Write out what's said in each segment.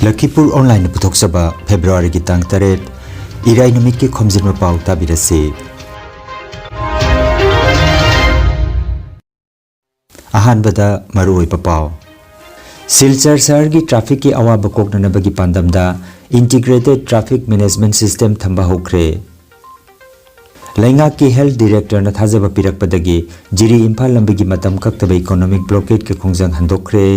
Lakhipuronline puthokchaba February ki tang 8 irai numit ki Khomjinba Pao tabirase ahanbada maroi papao Silchar sahar ki traffic ki awaba koknanaba ki pandamda integrated traffic management system thamba hokre Lainga ki health director na thajaba pirakpadagi jiri imphal lambi ki matam kaktaba economic blockade ke khongjang handokre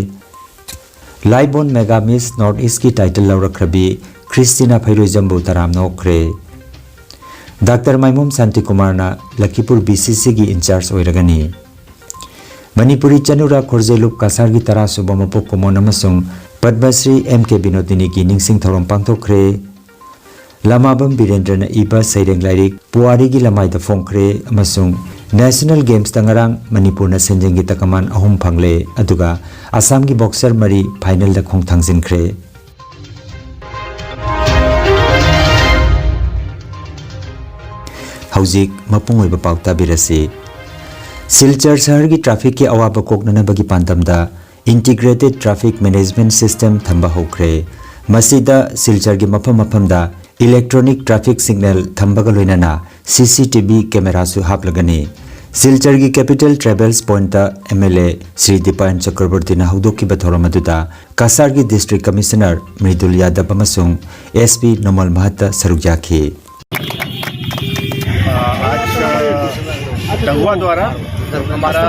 Laibon Mega Miss North East की title लौरख्रबी Christina फैरोजम्बू तराम नौखरे doctor माइमोम Shanti Kumar ना Lakhipur BCC की in charge ओइरगनी Manipuri चनुरा खोरजेलुप Kasar की तरा सुबह मपोक कुमोन अमसुंग Padmashri MK. Binodini की निंगसिंग थौरम पांगथोखरे लमाबम बीरेंद्र ना इबा सैरेंग lyric पुआरी की लमाई the फोंखरे अमसुंग national games तंगरांग Manipur ना सेंजेंगी तकमान अहुम फंगले अदुगा असम की बॉक्सर मरी फाइनल द खोंग थांगजिनख्रे हौजिक मपुंग ओइबा पाउता बिरसे सिलचर शहर की ट्रैफिक की अवाब कोकननबगी पांदमदा इंटीग्रेटेड ट्रैफिक मैनेजमेंट सिस्टम थंबा होख्रे मसीदा सिलचर की मफम मफमदा इलेक्ट्रॉनिक ट्रैफिक सिग्नल थंबगा लोइनाना सीसीटीवी कैमरा सु हापलगनी सिलचर की capital travels point MLA Shri Dipayan Chakraborty ना हौदोकी बथौरम अदुदा कासार की डिस्ट्रिक्ट कमिश्नर मृदुल यादव अमसुंग एसपी नोमल महत सरुक याखी आज टंगुआ द्वारा हमारा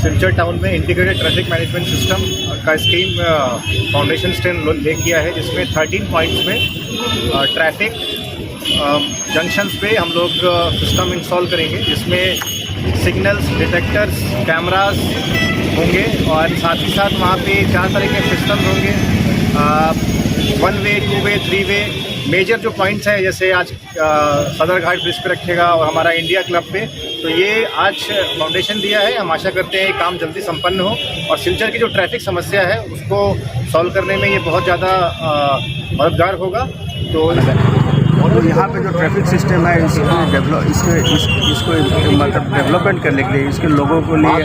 सिलचर टाउन में इंटीग्रेटेड ट्रैफिक मैनेजमेंट सिस्टम का स्कीम फाउंडेशन स्टेन ले किया है जिसमें 13 पॉइंट्स में ट्रैफिक जंक्शंस पे हम लोग सिस्टम इंस्टॉल करेंगे जिसमें सिग्नल्स डिटेक्टर्स कैमरास होंगे और साथ ही साथ वहाँ पे 4 तरह के सिस्टम्स होंगे 1 वे 2 वे 3 वे मेजर जो पॉइंट्स हैं जैसे आज सदर घाट ब्रिज पे रखेगा और हमारा इंडिया क्लब पे तो ये आज फाउंडेशन दिया है। हम आशा करते हैं ये काम जल्दी संपन्न हो और सिलचर की जो ट्रैफिक समस्या है उसको सॉल्व करने में ये बहुत ज़्यादा मददगार होगा। तो यहाँ पे जो ट्रैफिक सिस्टम है इसको मतलब डेवलपमेंट करने के लिए इसके लोगों को लिए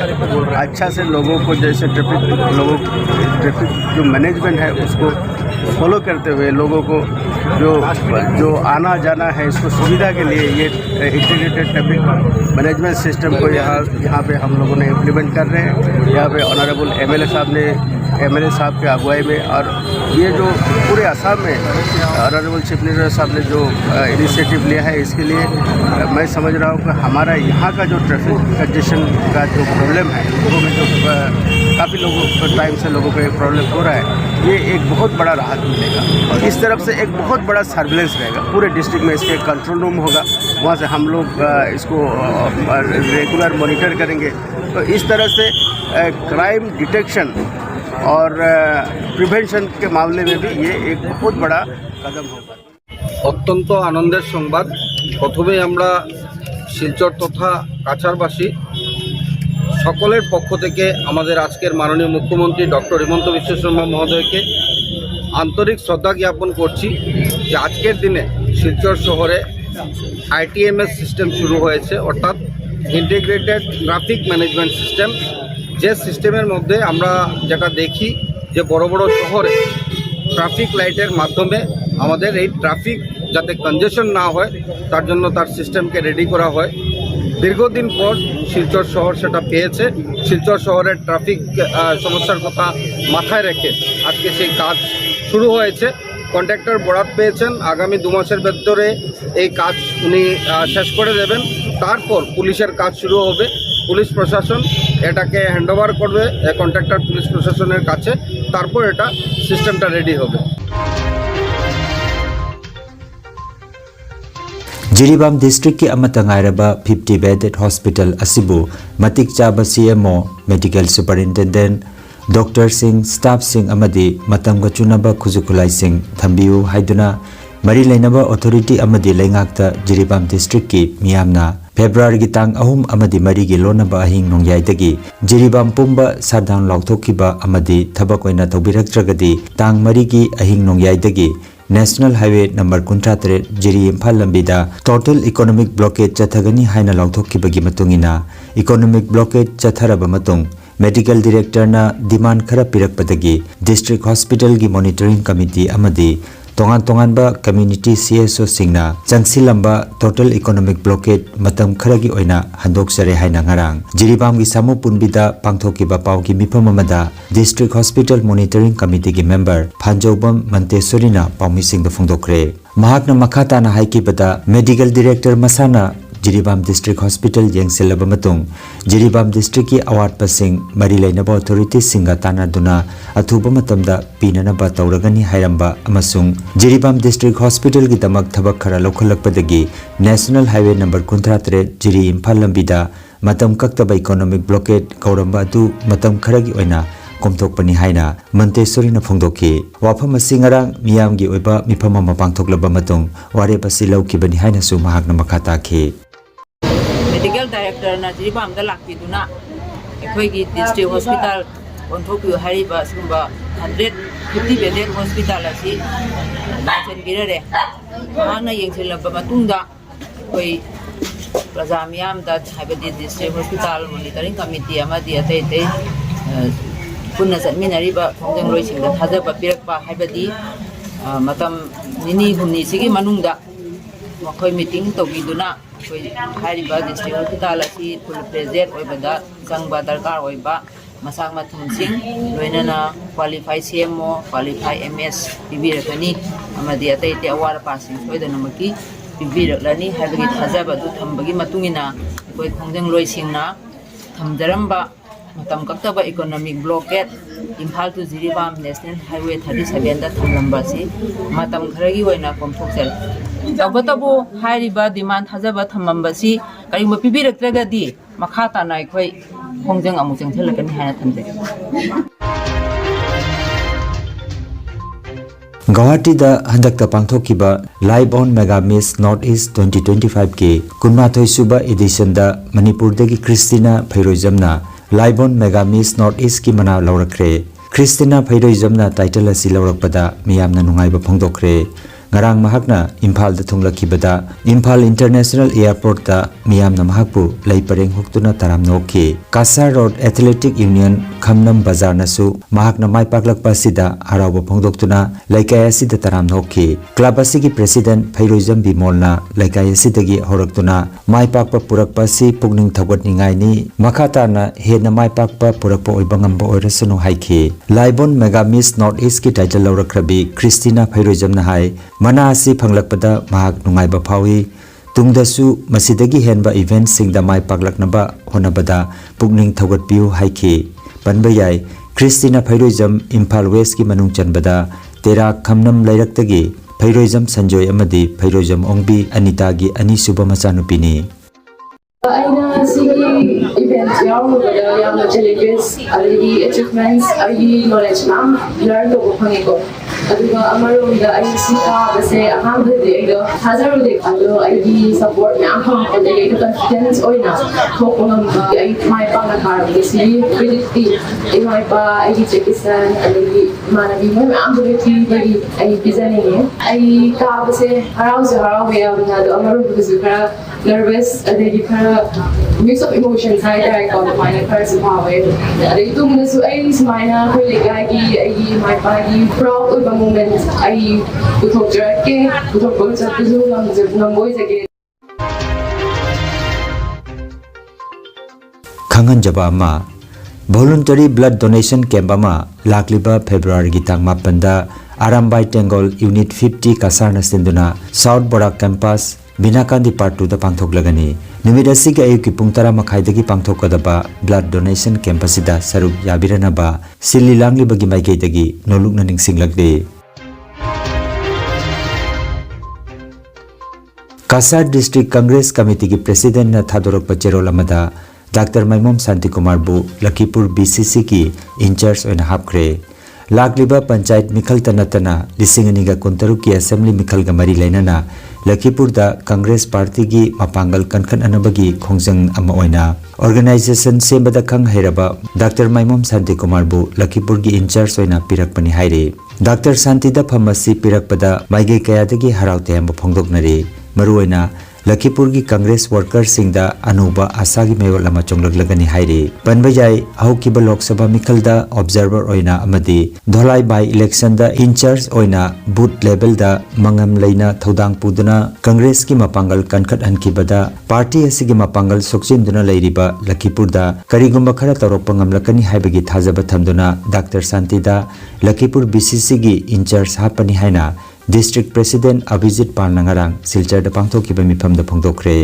अच्छा से लोगों को जैसे ट्रैफिक जो मैनेजमेंट है उसको फॉलो करते हुए लोगों को जो आना जाना है इसको सुविधा के लिए ये इंटीग्रेटेड ट्रैफिक मैनेजमेंट सिस्टम को यहाँ पे हम लोगों ने इम्प्लीमेंट कर रहे हैं। यहाँ पे ऑनरेबल एमएलए साहब के अगुवाई में और ये जो पूरे असम में ऑनरेबल चीफ मिनिस्टर साहब ने जो इनिशिएटिव लिया है इसके लिए मैं समझ रहा हूँ कि हमारा यहाँ का जो ट्रैफिक कंजेशन का जो प्रॉब्लम है लोगों में जो काफ़ी लोगों को टाइम से लोगों को एक प्रॉब्लम हो रहा है ये एक बहुत बड़ा राहत मिलेगा और इस तरफ से एक बहुत बड़ा सर्विलेंस रहेगा पूरे डिस्ट्रिक्ट में। इसके कंट्रोल रूम होगा वहाँ से हम लोग इसको रेगुलर मॉनिटर करेंगे तो इस तरह से क्राइम डिटेक्शन और प्रिवेंशन के मामले में भी ये एक बहुत बड़ा कदम होगा। अत्यंत आनंदेर संबाद प्रथमेই আমরা শিলচর তথা কাছাড়বাসী সকলের পক্ষ থেকে আমাদের আজকের মাননীয় মুখ্যমন্ত্রী ডক্টর হিমন্ত বিশ্ব শর্মা মহোদয়কে আন্তরিক শ্রদ্ধা জ্ঞাপন করছি যে আজকের দিনে শিলচর শহরে আইটিএমএস সিস্টেম শুরু হয়েছে অর্থাৎ ইন্টিগ্রেটেড ট্রাফিক ম্যানেজমেন্ট সিস্টেম যে সিস্টেমের মধ্যে আমরা যেটা দেখি যে বড় বড় শহরে ট্রাফিক লাইটের মাধ্যমে আমাদের এই ট্রাফিক যাতে কনজেশন না হয় তার জন্য তার সিস্টেমকে রেডি করা হয়। দীর্ঘদিন পর শিলচর শহর সেটা পেয়েছে। শিলচর শহরের ট্রাফিক সমস্যার কথা মাথায় রেখে আজকে সেই কাজ শুরু হয়েছে। কন্ট্রাক্টর বরাত পেয়েছেন আগামী 2 মাসের ভেতরে এই কাজ উনি শেষ করে দেবেন। তারপর পুলিশের কাজ শুরু হবে। পুলিশ প্রশাসন এটাকে হ্যান্ডওভার করবে কন্ট্রাক্টর পুলিশ প্রশাসনের কাছে তারপর এটা সিস্টেমটা রেডি হবে। जिरीबाम डिस्ट्रिक्ट की अमतंगायरबा 50 बेडेड हॉस्पिटल असिबु मतिक चाबा CMO medical superintendent doctor Singh staff Singh अमदी मतंग चुनबा खुजुखुलाई सिंह थंबियु हाइदुना मरी लेनबा अथॉरिटी अमदी लेंगाक्ता जिरीबाम डिस्ट्रिक्ट की मियामना फेब्रुआरी की तांग अहुम अमदी मरी की लोनबा अहिंग नोंगयाइदगी जिरीबाम पुंबा सादान लाउथोकिबा अमदी थबक ओइना तौबिरक्त्रगदी तांग मरी की अहिंग नोंगयाइदगी national highway number 53 Jiri Imphal लंबीदा टोटल इकोनॉमिक ब्लॉकेज चथगनी हाइना लौथोखिबगी मतुंगिना इकोनॉमिक ब्लॉकेज चथरबा मतुंग मेडिकल डायरेक्टर ना डिमांड खरा पिरकपदगी डिस्ट्रिक्ट हॉस्पिटल की मॉनिटरिंग कमिटी अमदी तोंगान तोंगानबा कम्युनिटी CSO सिंगना चंगसिलंबा टोटल इकोनॉमिक ब्लॉकेट मतम खरगी ओइना हंदोक्सरे हाइना ngarang जिरीबाम की सामू पुनबिदा पांगथोकिबा पाव की मिफम अमदा डिस्ट्रिक्ट हॉस्पिटल मॉनिटरिंग कमिटी की मेंबर फांजोबम मंतेश्वरीना पाउमिसिंग द फोंदोखरे महाकना मखाताना हाइकिबदा मेडिकल डायरेक्टर मसाना जिरीबाम डिस्ट्रिक्ट हॉस्पिटल येंगसेलब मतुंग जिरीबाम डिस्ट्रिक्ट की अवार्ड पसिंग मरी लेनबा अथॉरिटी सिंगा तानादुना अथुबा मतमदा पीननबा तौरगनी हायरंबा अमसुंग जिरीबाम डिस्ट्रिक्ट हॉस्पिटल की दमक थबक खरा लौखलकपदगी national highway number 53 Jiri Imphal लंबिदा मतम कक्तबा इकोनॉमिक ब्लॉकेट कौरंबा अदु मतम खरगी ओइना कोमथोकपनी हाइना मंतेश्वरीना फोंदोखी वाफम सिंगरांग मियामगी ओइबा मिफम अमा पांगथोकलबा मतुंग वारेप असि लौखिबनी हाइनासु महाकना मखाताखी मेडिकल डायरेक्टर ना जिरीबाम दा लाखिदुना अखोइगी district hospital ओंथोकियो हारिबा Sumba 150 bedded hospital असि लाइसेंस बिररे मांगना येंगसेलबा मतुंगा कोई प्रजा मियाम दा हाइबदी डिस्ट्रिक्ट हॉस्पिटल मॉनिटरिंग कमिटी अमदी अतै पुन्ना चटमिनारिबा खोंजंगलोइसिंग दा थाजबा पिरकपा हाइबदी मतम निनी हुमनी सिगी मनुंगदा मखोय मीटिंग तौगिदुना कोई हारिबा डिस्ट्रिक्ट हॉस्पिटल असि फुल प्रेजेंट ओइबदा संगबा दरकार ओइबा मसाक मथुमसिंग लोइनना क्वालिफाई CMO क्वालिफाई MS पिबिरकनी अमदी अतै ते अवार पासिंग सोइदनमकी पिबिरकलनी हाइबगी थाजबा दु थंबगी मतुंगिना कोई खोंजंगलोइसिंगना थमजरंबा मतम कक्तबा economic blockade Imphal to Jiribam national highway 37 दा थमलंबासी मतम खरगी ओइना कोमथोक्सर तबतबो हारिबा डिमांड थाजबा थममबसी करिंबा पिबिरक्त्रगदी मखा ताना अखोय खोंजंग अमु चंगथलकनी हाना थमजे गुवाहाटी दा हंदकता पांगथोकिबा live on mega miss north east 2025 के कुनमाथोय सुबा एडिशन दा मणिपुर दगी क्रिस्टीना फैरोजमना live on mega miss north east की मना लौरखरे क्रिस्टीना फैरोजमना टाइटल असि लौरकपदा मियामना नुंगाइबा फोंदोखरे ngarang mahakna imphal da thunglakibada imphal international airport da miyamna mahakpu leipareng huktuna taram nokhi kasar road athletic union khamnam bazar nasu mahakna mai paklakpa sida harawa phongdoktuna laikai asida taram nokhi club asigi president phairoizam bimolna laikai asidagi horaktuna mai pakpa purakpa si pugning thawat ningai ni makhata na hena mai pakpa purakpa oibangamba oirasunu haikhi laibon mega miss north east ki title lawrakrabi christina phairoizam na hai mana asi phanglakpada mahak nungaiba phawi tungdasu masidagi henba event singda mai paklaknaba honabada pugning thawatpiu haikhi panba yai christina phairoizam imphal west ki manung chanbada tera khamnam lairaktagi phairoizam sanjoy amadi phairoizam ongbi anita gi ani suba machanupini aina sigi event yaurubada yamna challenges already achievements ai knowledge mam learn to phangiko aduga amaromda ai sika base ahambade aido hazarude ado ai support me aham ode ai confidence oina thokonam ai mai pa na khar base predicti ai mai pa ai chekisan ai manabi mai ambulati bagi ai bizani ai ka base harau ya na do amarom bizukara nervous ade khara mix of emotions hai direct on the final person power ade tum na su ai smina ko legai ki ai mai pa gi proud of a moment ai uthok jarke uthok bol sa tu nam boy jage khangan jaba ma voluntary blood donation camp ama lakliba February gi tang 8 da Arambai Tengol unit 50 kasarna sinduna South Barak campus Binakandi part 2 da pangthok lagani numidasi ga ayuki pungtara makhaidagi pangthokadaba blood donation camp asida saruk yabirana ba silli langli bagi maikei dagi nolukna ningsinglakde Kasar District Congress Committee ki president na thadorok pachero lamada Dr. Maimom Santi Kumar bu Lakhipur BCC ki in-charge oina hapkre Lakliba Panchayat Mikhal Tanatana Lisinganiga Kuntaru ki Assembly Mikhal ga mari lainana Lakhipur da Congress Party gi mapangal kankan anabagi khongjang ama oina organization sembada khang hairaba Dr. Maimom Santi Kumar bu Lakhipur gi in-charge oina pirakpani haire Dr. Santi da phamasi pirakpada maige kayadagi haraute amba phongdoknari maruoina Lakhipur gi Congress worker singda anuba asagi mayol lama chonglagani hairi panbajai ahukkiba Lok Sabha mikhalda observer oina amadi dholai by election da in charge oina booth level da mangam leina thodang puduna Congress ki mapangal kankhat hankibada party asigi mapangal sokchinduna leiriba Lakhipur da karigumba khara torokpa ngamlakani haibagi thajaba thamduna Dr. Santida Lakhipur BCC gi in charge hapani haina District President Abhijit Parnangarang Silchar da pangthokiba mifam da phongdokre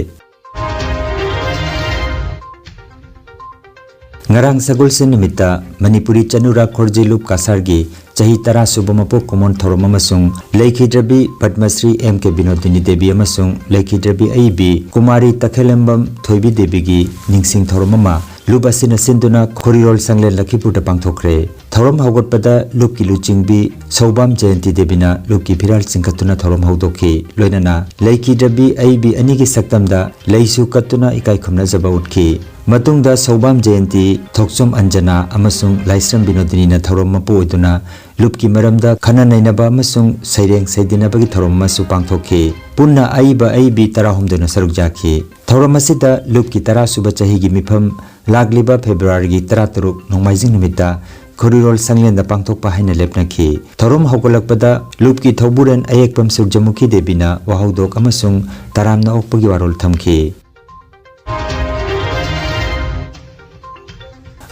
ngarang sagol se nimita Manipuri Chanura Khorjilup Kasargi chahi tara subamapo common thorom amasung Lakhidrabi Padmasri MK Binodini Devi amasung Lakhidrabi AIB Kumari Takhelambam Thoibi Devi gi ningsing thoromama lubasina sinduna khorirol sangle Lakhipur da pangthokre thorom hawgotpada lupki luchingbi Sobam Jayanti Devina lupki phiral singkatuna thorom hawdokhi loinana Lakhidrabi AIB anigi saktamda leisu katuna ikai khumna jaba utkhi matungda Sobam Jayanti Thokchom Anjana amasung Laisram Binodini na thorom mapu oiduna lupki maramda khana nainaba amasung saireng saidinabagi thorom masu pangthokhi punna AIB tarahumduna sarukjakhi thorom asida lupki tara suba chahi gi mifam lagliba February gi 13 nongmaijing nimita Khorirol sanglenda pangthokpa haina lepnakhi thorom hawgolakpada lupki thoburen ayekpam surjamukhi Devina wahaudok amasung taramna okpagi warol thamkhi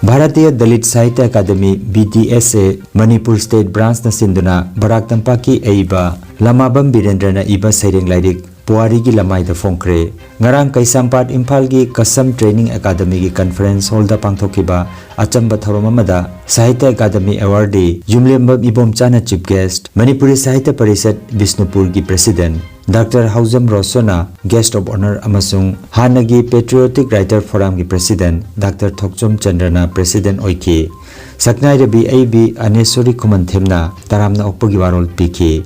Bharatiya Dalit Sahitya Academy BDSA Manipur State Branch na sinduna Barak Tampak ki aiba Lamabam Birendra na iba saireng lairik Puari gi lamai da phongkre ngarang Kaisampat Imphal gi Kasam Training Academy gi conference hall da pangthokiba achamba thorom amada Sahitya Academy awardee Jumlembam Ibom Chana chief guest Manipuri Sahitya Parishad Bisnupur gi president Dr. Hauzam Rosona guest of honor amasung Hanagi Patriotic Writer Forum gi president Dr. Thokchom Chandrana president oiki Saknai Rabi AIB Anesori Kumanthemna taramna okpagi warol piki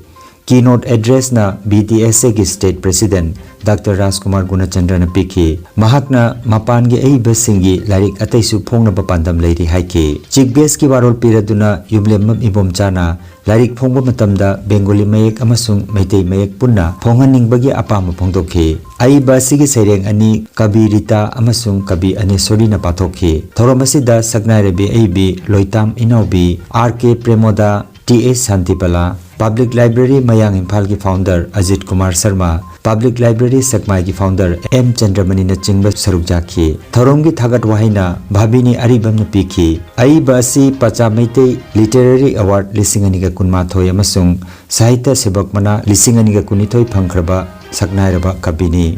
Keynote address na BDSA ki State President Dr. Rajkumar Gunachandra na piki mahakna mapan gi aiba singi larik ataisu phongna papandam leiri haiki chief guest ki warol piraduna yumlemmam ibom chana larik phongba matamda Bengali mayek amasung Meitei mayek punna phonghaningbagi apama phongdokhi aiba sigi saireng ani Kabi Rita amasung Kabi Anesori na pathokhi thoromasida Sagnai Rabi AIB Loitam Inaubi RK Premoda TS Santipala Public Library Mayang Imphal ki founder Ajit Kumar Sharma Public Library Sakmai ki founder M Chandramani na chingba sarukjakhi thorom gi thagat wahaina bhabini aribam na pikhi aiba si pacha meitei literary award lisingani ga kunma thoi amasung sahitya sebak mana lisingani ga kunithoi phangkhraba Saknai raba kabini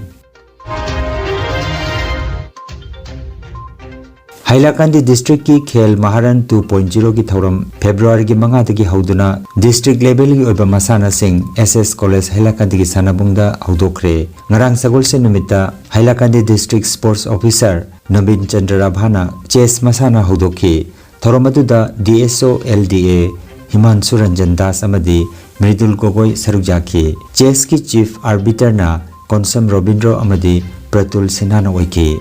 Hailakandi District ki Khel Maharan 2.0 ki thoram February ki manga dagi hauduna district level ki oiba masana sing SS College Hailakandi ki sanabungda haudokre ngarang sagol se numita Hailakandi District Sports Officer Nabin Chandra Bhana chess masana haudokhi thoromaduda DSO LDA Himanshu Ranjan Das amadi Mridul Gogoi sarukjakhi chess ki chief arbiter na Konsam Robindro amadi Pratul Sinha na oiki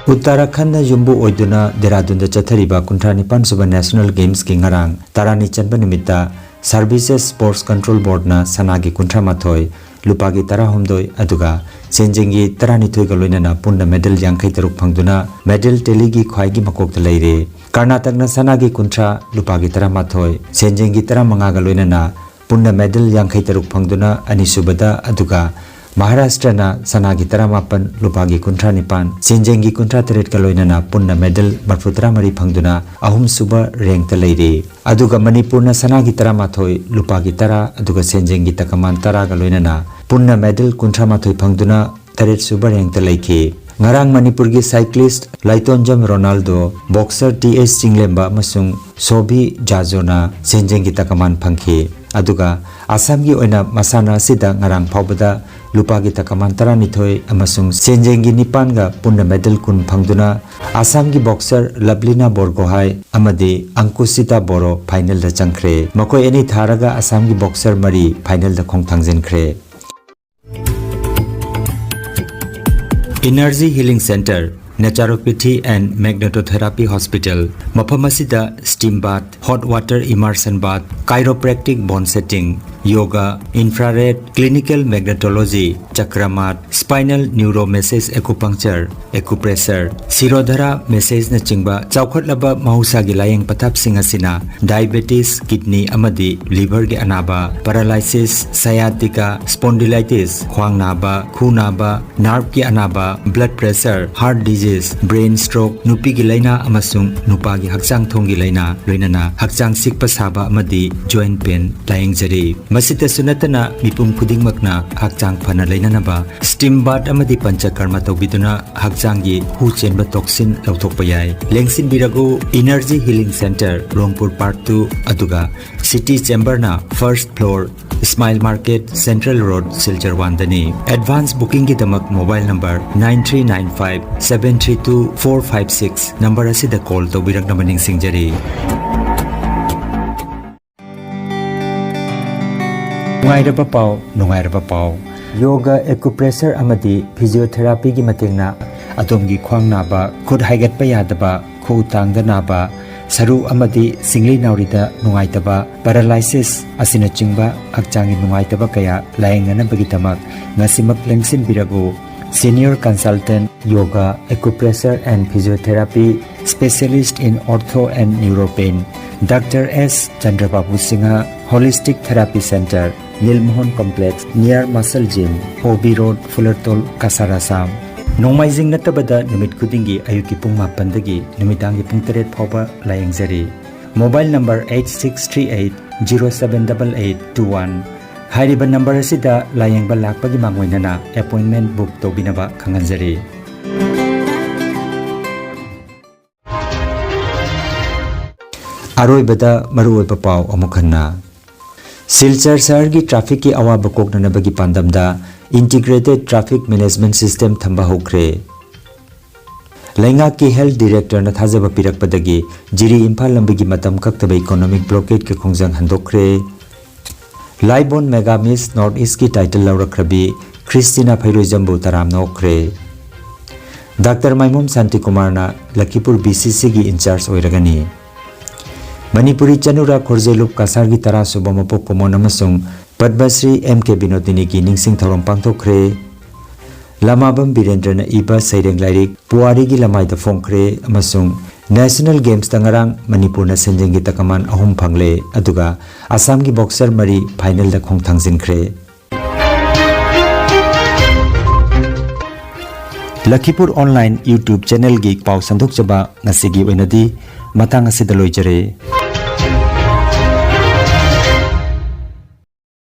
Uttarakhand Jumbu Oiduna Dehradun da chathariba 39 suba National Games ki ngarang tarani chanba nimita Services Sports Control Board na sanagi 38 lupagi 12 aduga senjengi 32 ga loinana punna medal 53 phangduna medal teli gi khwaigi makok ta leire Karnataka na sanagi 30 lupagi 18 senjengi 15 ga loinana punna medal 53 phangduna ani subada aduga Maharashtra na sanagi 18 lupagi 19 senjengi 38 ka loinana punna medal 43 phangduna ahum suba rank ta leire aduga Manipur na sanagi 18 lupagi 10 aduga senjengi takaman 10 ga loinana punna medal 38 phangduna 8 suba rank ta leikhi ngarang Manipur gi cyclist Laitonjam Ronaldo boxer TS Chinglemba amasung Sobi Jajona senjengi takaman phangki aduga Assam gi oina masana sida ngarang phawbada lupagi takaman 12 amasung senjengi 9 ga punna medal kun phangduna Assam gi boxer Lablina Borgohai amadi Ankusita Boro final da changkhre makoi ani tharaga Assam gi boxer mari final da khong thangjenkhre Energy Healing Center Naturopathy and Magnetotherapy Hospital Mafamasida steam bath hot water immersion bath chiropractic bone setting yoga, infrared, clinical magnetology, chakramat, spinal neuromessage acupuncture, acupressure, sirodhara message na chingba chawkhatlaba mahusagi layeng patap singasina diabetes, kidney amadi liver ge anaba, paralysis, sciatica, spondylitis, khwang naba, khu naba, nerve ge anaba, blood pressure, heart disease, brain stroke, nupi gi laina amasung nupa gi hakchang thong gi laina loinana hakchang sikpa saba amadi joint pain layeng jari masita sunatana mipum khudingmakna hakchang phana lainanaba steam bath amadi panchakarma tawbiduna hakchang gi hu chenba toxin lauthokpa yai lengsin biragu energy healing center rongpur park 2 aduga city chamber na first floor Smile Market Central Road Silchar Wandani advance booking ki damak mobile number 9395 732 456 number asida call tawbirak namaning singjari Nungairaba Pao Yoga acupressure amadi physiotherapy gi matengna adomgi khwang naba khud haigatpa yadaba khu tangda naba saru amadi singli naurida nungaitaba paralysis asina chingba hakchangi nungaitaba kaya laengana bagitamak ngasimak lengsin birago senior consultant yoga acupressure and physiotherapy specialist in ortho and neuropain Dr. S. Chandrababu Singha Holistic Therapy Center Nilmohon Complex near Muscle Gym Hobi Road Fullertol Kasarasam Nomaizing natabada numit kudingi ayuki pung mapandagi numitangi pung teret phoba layengzari mobile number 8638078821 Hairiba number asida layengba lakpagi mangwainana appointment book tobinaba khanganjari Aroibada maruoiba pau amukhanna Silchar Sahar gi traffic ki awaba koknanabagi pandamda integrated traffic management system thamba hokre Lainga ki health director na thajaba pirakpadagi jiri imphal lambigi matam kaktaba economic blockade ke khongjang handokre Laibon Mega Miss North East ki title lawrakrabi Christina Phairojambu taram nokre Dr. Maimum Santi Kumar na Lakhipur BCC gi in charge oiragani Manipuri Chanura Khorjelup Kasargi Tara Subamapok Komon amasung Padmasri MK Binodini ki ningsing thorom pangthokre Lamabam Birendra na iba saireng lairik Puari gi lamai da phongkre amasung National Games tangarang Manipur na senjengi takaman ahum phangle aduga Assam gi boxer mari final da khong thangjinkre Lakhipur online YouTube channel gi pau sandok jaba ngasigi oinadi matang asida loijare